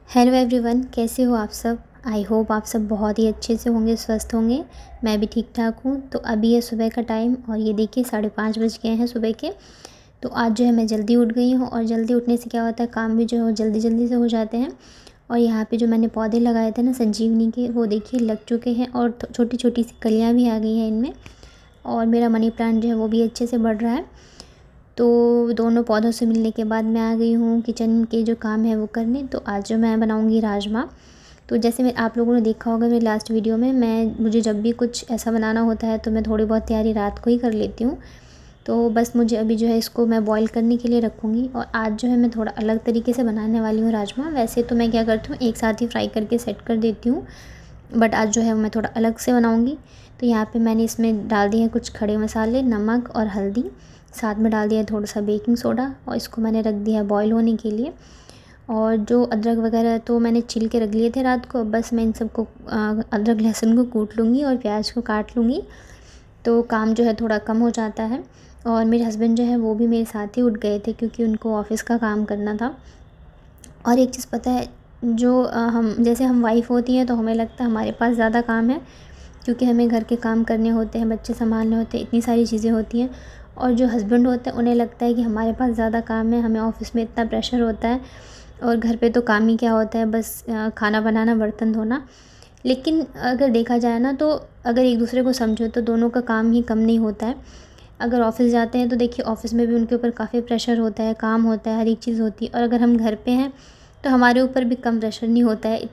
Hello everyone, कैसे हो आप सब। आई होप आप सब बहुत ही अच्छे से होंगे, स्वस्थ होंगे। मैं भी ठीक ठाक हूँ। तो अभी है सुबह का टाइम और ये देखिए 5:30 बज गए हैं सुबह के। तो आज जो है मैं जल्दी उठ गई हूँ और जल्दी उठने से क्या होता है, काम भी जो है वो जल्दी जल्दी से हो जाते हैं। और यहाँ पे जो मैंने पौधे लगाए थे ना संजीवनी के, वो देखिए लग चुके हैं और छोटी छोटी सी कलियाँ भी आ गई हैं इनमें। और मेरा मनी प्लांट जो है वो भी अच्छे से बढ़ रहा है। तो दोनों पौधों से मिलने के बाद मैं आ गई हूँ किचन के जो काम है वो करने। तो आज जो मैं बनाऊँगी राजमा। तो जैसे मैं आप लोगों ने देखा होगा मेरे लास्ट वीडियो में, मुझे जब भी कुछ ऐसा बनाना होता है तो मैं थोड़ी बहुत तैयारी रात को ही कर लेती हूँ। तो बस मुझे अभी जो है इसको मैं बॉईल करने के लिए रखूँगी। और आज जो है मैं थोड़ा अलग तरीके से बनाने वाली हूँ राजमा। वैसे तो मैं क्या करती हूँ, एक साथ ही फ्राई करके सेट कर देती हूँ, बट आज जो है मैं थोड़ा अलग से बनाऊँगी। तो यहाँ पे मैंने इसमें डाल दिए हैं कुछ खड़े मसाले, नमक और हल्दी। साथ में डाल दिया थोड़ा सा बेकिंग सोडा और इसको मैंने रख दिया बॉईल होने के लिए। और जो अदरक वगैरह तो मैंने छील के रख लिए थे रात को। बस मैं इन सबको अदरक लहसुन को कूट लूँगी और प्याज को काट लूँगी, तो काम जो है थोड़ा कम हो जाता है। और मेरे हस्बैंड जो है वो भी मेरे साथ ही उठ गए थे क्योंकि उनको ऑफ़िस का काम करना था। और एक चीज़ पता है, जो हम वाइफ़ होती हैं तो हमें लगता है हमारे पास ज़्यादा काम है, क्योंकि हमें घर के काम करने होते हैं, बच्चे संभालने होते हैं, इतनी सारी चीज़ें होती हैं। और जो हस्बैंड होते हैं उन्हें लगता है कि हमारे पास ज़्यादा काम है, हमें ऑफ़िस में इतना प्रेशर होता है और घर पे तो काम ही क्या होता है, बस खाना बनाना, बर्तन धोना। लेकिन अगर देखा जाए ना, तो अगर एक दूसरे को समझो तो दोनों का काम ही कम नहीं होता है। अगर ऑफ़िस जाते हैं तो देखिए ऑफ़िस में भी उनके ऊपर काफ़ी प्रेशर होता है, काम होता है, हर एक चीज़ होती है। और अगर हम घर पे हैं तो हमारे ऊपर भी कम प्रेशर नहीं होता है।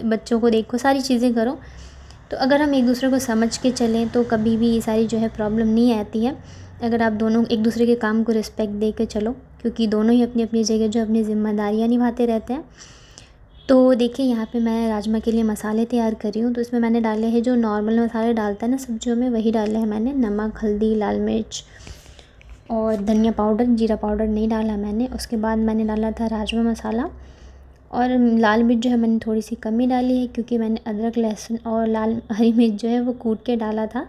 बच्चों को देखो, सारी चीज़ें करो। तो अगर हम एक दूसरे को समझ के चलें तो कभी भी ये सारी जो है प्रॉब्लम नहीं आती है। अगर आप दोनों एक दूसरे के काम को रिस्पेक्ट दे के चलो, क्योंकि दोनों ही अपनी अपनी जगह जो अपनी ज़िम्मेदारियाँ निभाते रहते हैं। तो देखिए यहाँ पे मैं राजमा के लिए मसाले तैयार कर रही हूँ। तो इसमें मैंने डाले हैं जो नॉर्मल मसाले डालता है ना सब्जियों में, वही डाले हैं मैंने। नमक, हल्दी, लाल मिर्च और धनिया पाउडर, जीरा पाउडर नहीं डाला मैंने। उसके बाद मैंने डाला था राजमा मसाला। और लाल मिर्च जो है मैंने थोड़ी सी कम ही डाली है, क्योंकि मैंने अदरक, लहसुन और हरी मिर्च जो है वो कूट के डाला था।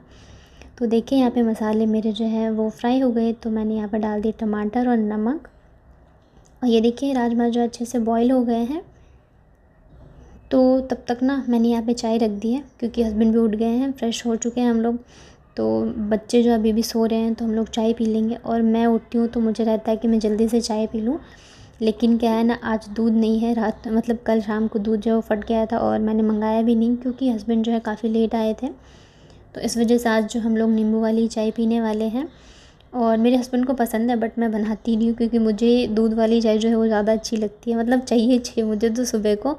तो देखिए यहाँ पे मसाले मेरे जो है वो फ्राई हो गए। तो मैंने यहाँ पर डाल दिए टमाटर और नमक। और ये देखिए राजमा जो अच्छे से बॉईल हो गए हैं। तो तब तक ना मैंने यहाँ पे चाय रख दी है, क्योंकि हस्बैंड भी उठ गए हैं, फ्रेश हो चुके हैं हम लोग। तो बच्चे जो अभी भी सो रहे हैं तो हम लोग चाय पी लेंगे। और मैं उठती हूँ तो मुझे रहता है कि मैं जल्दी से चाय पी लूँ। लेकिन क्या है ना, आज दूध नहीं है। रात मतलब कल शाम को दूध जो है वो फट गया था और मैंने मंगाया भी नहीं, क्योंकि हस्बैंड जो है काफ़ी लेट आए थे। तो इस वजह से आज जो हम लोग नींबू वाली चाय पीने वाले हैं। और मेरे हस्बैंड को पसंद है, बट मैं बनाती नहीं हूँ, क्योंकि मुझे दूध वाली चाय जो है वो ज़्यादा अच्छी लगती है। मतलब चाहिए मुझे तो सुबह को,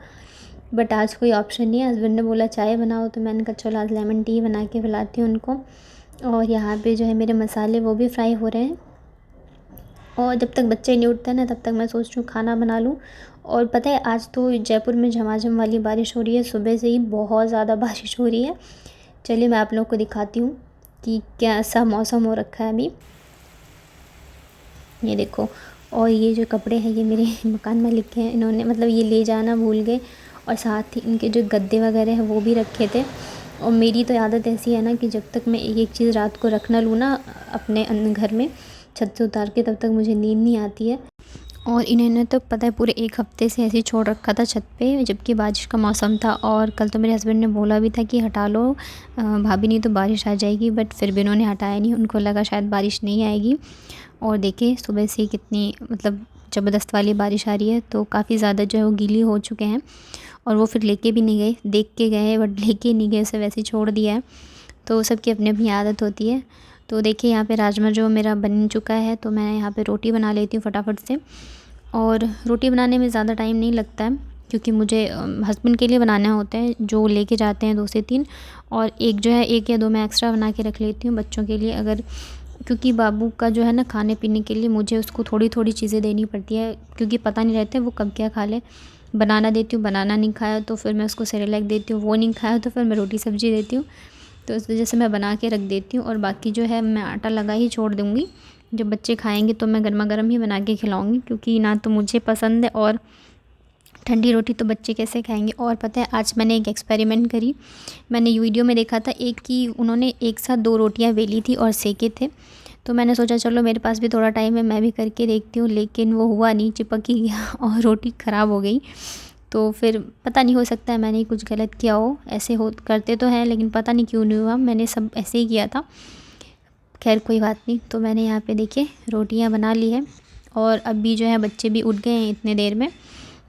बट आज कोई ऑप्शन नहीं है। हस्बैंड ने बोला चाय बनाओ, तो मैंने कहा चलो आज लेमन टी बना के पिलाती हूँ उनको। और यहाँ पे जो है मेरे मसाले वो भी फ्राई हो रहे हैं। और जब तक बच्चे नहीं उठते ना, तब तक मैं सोच रही हूँ खाना बना लूँ। और पता है आज तो जयपुर में झमाझम वाली बारिश हो रही है, सुबह से ही बहुत ज़्यादा बारिश हो रही है। चलिए मैं आप लोग को दिखाती हूँ कि कैसा मौसम हो रखा है अभी। ये देखो। और ये जो कपड़े हैं ये मेरे मकान मालिक के हैं, इन्होंने मतलब ये ले जाना भूल गए। और साथ ही इनके जो गद्दे वगैरह हैं वो भी रखे थे। और मेरी तो आदत ऐसी है ना कि जब तक मैं एक चीज़ रात को रख ना लूँ ना अपने घर में छत से उतार के, तब तक मुझे नींद नहीं आती है। और इन्होंने तो पता है पूरे एक हफ्ते से ऐसे ही छोड़ रखा था छत पे, जबकि बारिश का मौसम था। और कल तो मेरे हस्बैंड ने बोला भी था कि हटा लो भाभी, नहीं तो बारिश आ जाएगी। बट फिर भी इन्होंने हटाया नहीं, उनको लगा शायद बारिश नहीं आएगी। और देखिए सुबह से कितनी मतलब ज़बरदस्त वाली बारिश आ रही है। तो काफ़ी ज़्यादा जो है वो गीली हो चुके हैं। और वो फिर लेके भी नहीं गए, देख के गए बट लेके नहीं गए, उसे वैसे ही छोड़ दिया है। तो सबकी अपनी अपनी आदत होती है। तो देखिए यहाँ पे राजमा जो मेरा बन चुका है, तो मैं यहाँ पे रोटी बना लेती हूँ फटाफट से। और रोटी बनाने में ज़्यादा टाइम नहीं लगता है, क्योंकि मुझे हस्बैंड के लिए बनाने होते हैं जो लेके जाते हैं 2 से 3। और एक जो है 1 या 2 मैं एक्स्ट्रा बना के रख लेती हूँ बच्चों के लिए। अगर क्योंकि बाबू का जो है ना खाने पीने के लिए मुझे उसको थोड़ी थोड़ी चीज़ें देनी पड़ती है, क्योंकि पता नहीं रहता है वो कब क्या खा ले। बनाना देती हूँ, बनाना नहीं खाया तो फिर मैं उसको सेरेलैक देती हूँ, वो नहीं खाया तो फिर मैं रोटी सब्ज़ी देती हूँ। तो इस वजह से मैं बना के रख देती हूँ। और बाकी जो है मैं आटा लगा ही छोड़ दूँगी। जब बच्चे खाएँगे तो मैं गर्मा गर्म ही बना के खिलाऊँगी, क्योंकि ना तो मुझे पसंद है और ठंडी रोटी तो बच्चे कैसे खाएंगे। और पता है आज मैंने एक एक्सपेरिमेंट करी। मैंने वीडियो में देखा था एक कि उन्होंने एक साथ 2 रोटियां बेली थी और सेके थे। तो मैंने सोचा चलो मेरे पास भी थोड़ा टाइम है, मैं भी करके देखती हूँ। लेकिन वो हुआ नहीं, चिपक ही गया और रोटी ख़राब हो गई। तो फिर पता नहीं, हो सकता है मैंने ही कुछ गलत किया हो, ऐसे हो करते तो हैं लेकिन पता नहीं क्यों नहीं हुआ, मैंने सब ऐसे ही किया था। खैर कोई बात नहीं। तो मैंने यहाँ पे देखिए रोटियाँ बना ली है और अभी जो है बच्चे भी उठ गए हैं इतने देर में।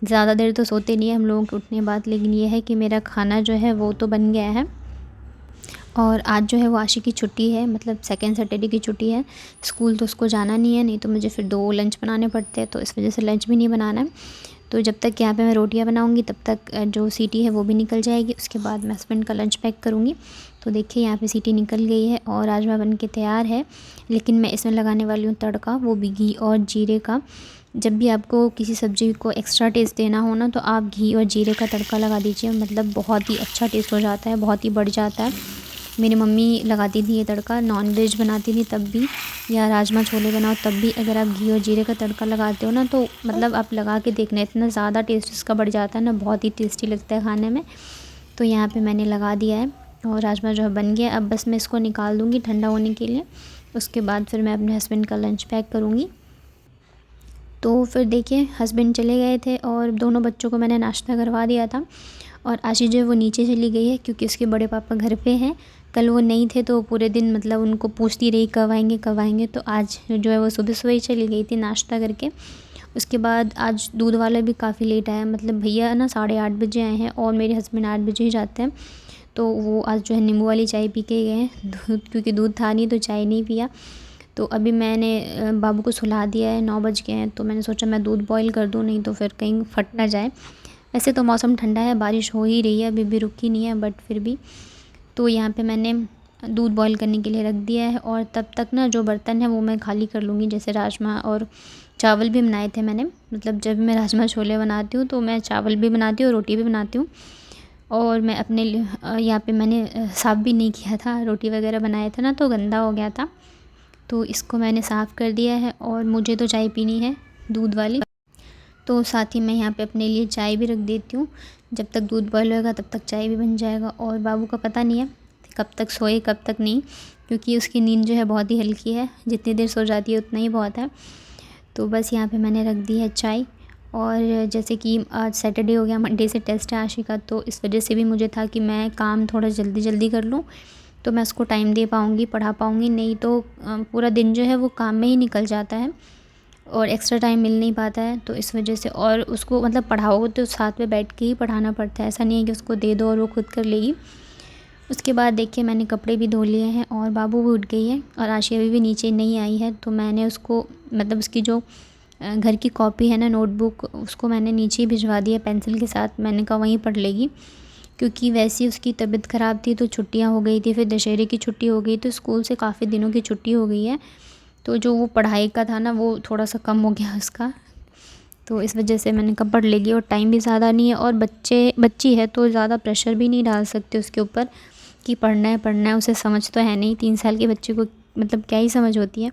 ज़्यादा देर तो सोते नहीं है हम लोगों के उठने के बाद, लेकिन ये है कि मेरा खाना जो है वो तो बन गया है। और आज जो है वो आशी की छुट्टी है, मतलब सेकंड सैटरडे की छुट्टी है। स्कूल तो उसको जाना नहीं है, नहीं तो मुझे फिर 2 लंच बनाने पड़ते हैं, तो इस वजह से लंच भी नहीं बनाना है। तो जब तक यहाँ पे मैं रोटियाँ बनाऊँगी तब तक जो सीटी है वो भी निकल जाएगी। उसके बाद मैं हस्बैंड का लंच पैक करूँगी। तो देखिए यहाँ पे सीटी निकल गई है और राजमा बन के तैयार है। लेकिन मैं इसमें लगाने वाली हूँ तड़का, वो भी घी और जीरे का। जब भी आपको किसी सब्ज़ी को एक्स्ट्रा टेस्ट देना हो ना, तो आप घी और जीरे का तड़का लगा दीजिए, मतलब बहुत ही अच्छा टेस्ट हो जाता है, बहुत ही बढ़ जाता है। मेरी मम्मी लगाती थी ये तड़का, नॉन वेज बनाती थी तब भी, या राजमा छोले बनाओ तब भी, अगर आप घी और जीरे का तड़का लगाते हो ना, तो मतलब आप लगा के देखना, इतना ज़्यादा टेस्ट इसका बढ़ जाता है ना, बहुत ही टेस्टी लगता है खाने में। तो यहाँ पे मैंने लगा दिया है और राजमा जो है बन गया। अब बस मैं इसको निकाल दूँगी ठंडा होने के लिए। उसके बाद फिर मैं अपने हस्बैंड का लंच पैक करूँगी। तो फिर देखिए हस्बैंड चले गए थे और दोनों बच्चों को मैंने नाश्ता करवा दिया था। और आशी जो है वो नीचे चली गई है क्योंकि उसके बड़े पापा घर पे हैं। कल वो नहीं थे तो पूरे दिन मतलब उनको पूछती रही कब आएंगे कब आएंगे, तो आज जो है वो सुबह सुबह ही चली गई थी नाश्ता करके। उसके बाद आज दूध वाला भी काफ़ी लेट आया, मतलब भैया ना 8:30 बजे आए हैं और मेरे हस्बैंड 8 बजे ही जाते हैं। तो वो आज जो है नींबू वाली चाय पी के गए हैं, दूध क्योंकि दूध था नहीं तो चाय नहीं पिया। तो अभी मैंने बाबू को सुला दिया है, 9 बज गए हैं, तो मैंने सोचा मैं दूध बॉईल कर दूँ, नहीं तो फिर कहीं फट ना जाए। वैसे तो मौसम ठंडा है, बारिश हो ही रही है, अभी भी रुकी नहीं है, बट फिर भी। तो यहाँ पे मैंने दूध बॉईल करने के लिए रख दिया है और तब तक ना जो बर्तन है वो मैं खाली कर लूँगी। जैसे राजमा और चावल भी बनाए थे मैंने, मतलब जब मैं राजमा छोले बनाती हूँ तो मैं चावल भी बनाती हूँ और रोटी भी बनाती हूँ। और मैं अपने यहाँ पे मैंने साफ़ भी नहीं किया था, रोटी वगैरह बनाया था ना तो गंदा हो गया था, तो इसको मैंने साफ़ कर दिया है। और मुझे तो चाय पीनी है दूध वाली, तो साथ ही मैं यहाँ पे अपने लिए चाय भी रख देती हूँ। जब तक दूध बॉयल होगा तब तक चाय भी बन जाएगा। और बाबू का पता नहीं है कब तक सोए कब तक नहीं, क्योंकि उसकी नींद जो है बहुत ही हल्की है, जितनी देर सो जाती है उतना ही बहुत है। तो बस यहाँ पे मैंने रख दी है चाय। और जैसे कि आज सैटरडे हो गया, मंडे से टेस्ट है आशी का, तो इस वजह से भी मुझे था कि मैं काम थोड़ा जल्दी जल्दी कर लूँ तो मैं उसको टाइम दे पाऊँगी, पढ़ा पाऊँगी, नहीं तो पूरा दिन जो है वो काम में ही निकल जाता है और एक्स्ट्रा टाइम मिल नहीं पाता है। तो इस वजह से, और उसको मतलब पढ़ाओ तो साथ में बैठ के ही पढ़ाना पड़ता है, ऐसा नहीं है कि उसको दे दो और वो खुद कर लेगी। उसके बाद देखिए मैंने कपड़े भी धो लिए हैं और बाबू भी उठ गई है और आशी अभी भी नीचे नहीं आई है। तो मैंने उसको मतलब उसकी जो घर की कॉपी है ना, नोटबुक, उसको मैंने नीचे ही भिजवा दिया पेंसिल के साथ। मैंने कहा वहीं पढ़ लेगी, क्योंकि वैसे ही उसकी तबीयत ख़राब थी तो छुट्टियां हो गई थी, फिर दशहरे की छुट्टी हो गई, तो स्कूल से काफ़ी दिनों की छुट्टी हो गई है। तो जो वो पढ़ाई का था ना वो थोड़ा सा कम हो गया उसका, तो इस वजह से मैंने कहा पढ़ लेगी। और टाइम भी ज़्यादा नहीं है और बच्ची है तो ज़्यादा प्रेशर भी नहीं डाल सकते उसके ऊपर कि पढ़ना है, उसे समझ तो है नहीं। 3 साल के बच्चे को मतलब क्या ही समझ होती है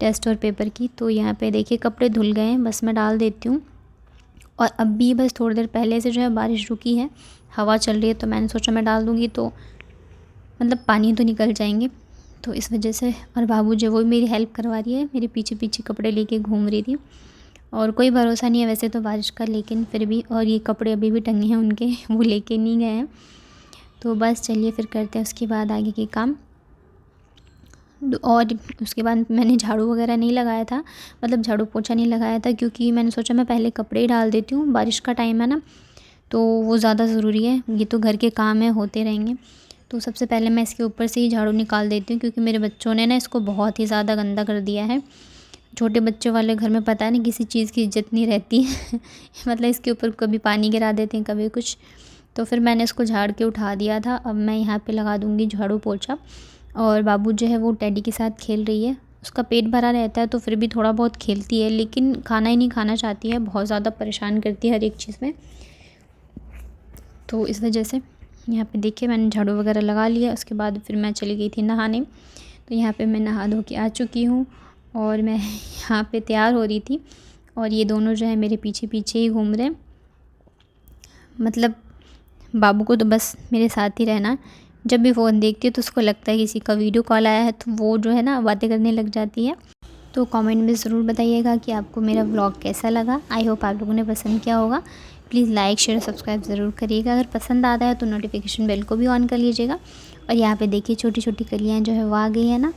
टेस्ट और पेपर की। तो यहाँ पे देखिए कपड़े धुल गए हैं, बस मैं डाल देती हूँ। और अब भी बस थोड़ी देर पहले से जो है बारिश रुकी है, हवा चल रही है, तो मैंने सोचा मैं डाल दूँगी तो मतलब पानी तो निकल जाएंगे, तो इस वजह से। और बाबू जो वो मेरी हेल्प करवा रही है, मेरे पीछे पीछे कपड़े लेके घूम रही थी। और कोई भरोसा नहीं है वैसे तो बारिश का, लेकिन फिर भी। और ये कपड़े अभी भी टंगे हैं उनके, वो लेके नहीं गए हैं। तो बस चलिए फिर करते हैं उसके बाद आगे के काम। और उसके बाद मैंने झाड़ू वगैरह नहीं लगाया था, मतलब झाड़ू पोछा नहीं लगाया था, क्योंकि मैंने सोचा मैं पहले कपड़े ही डाल देती हूँ, बारिश का टाइम है ना तो वो ज़्यादा ज़रूरी है, ये तो घर के काम है होते रहेंगे। तो सबसे पहले मैं इसके ऊपर से ही झाड़ू निकाल देती हूँ, क्योंकि मेरे बच्चों ने ना इसको बहुत ही ज़्यादा गंदा कर दिया है। छोटे बच्चों वाले घर में पता नहीं किसी चीज़ की इज्जत नहीं रहती है मतलब इसके ऊपर कभी पानी गिरा देते हैं कभी कुछ। तो फिर मैंने इसको झाड़ के उठा दिया था। अब मैं यहाँ पे लगा दूँगी झाड़ू पोछा। और बाबू जो है वो टेडी के साथ खेल रही है, उसका पेट भरा रहता है तो फिर भी थोड़ा बहुत खेलती है, लेकिन खाना ही नहीं खाना चाहती है, बहुत ज़्यादा परेशान करती है हर एक चीज़ में। तो इस वजह से यहाँ पे देखिए मैंने झाड़ू वगैरह लगा लिया। उसके बाद फिर मैं चली गई थी नहाने। तो यहाँ पे मैं नहा धो के आ चुकी हूँ और मैं यहाँ पे तैयार हो रही थी, और ये दोनों जो है मेरे पीछे पीछे ही घूम रहे हैं। मतलब बाबू को तो बस मेरे साथ ही रहना, जब भी फ़ोन देखती है तो उसको लगता है किसी का वीडियो कॉल आया है, तो वो जो है ना बातें करने लग जाती है। तो कमेंट में ज़रूर बताइएगा कि आपको मेरा व्लॉग कैसा लगा। आई होप आप लोगों ने पसंद किया होगा। प्लीज़ लाइक शेयर सब्सक्राइब ज़रूर करिएगा। अगर पसंद आता है तो नोटिफिकेशन बेल को भी ऑन कर लीजिएगा। और यहाँ पे देखिए छोटी छोटी कलियाँ जो है वो आ गई है ना,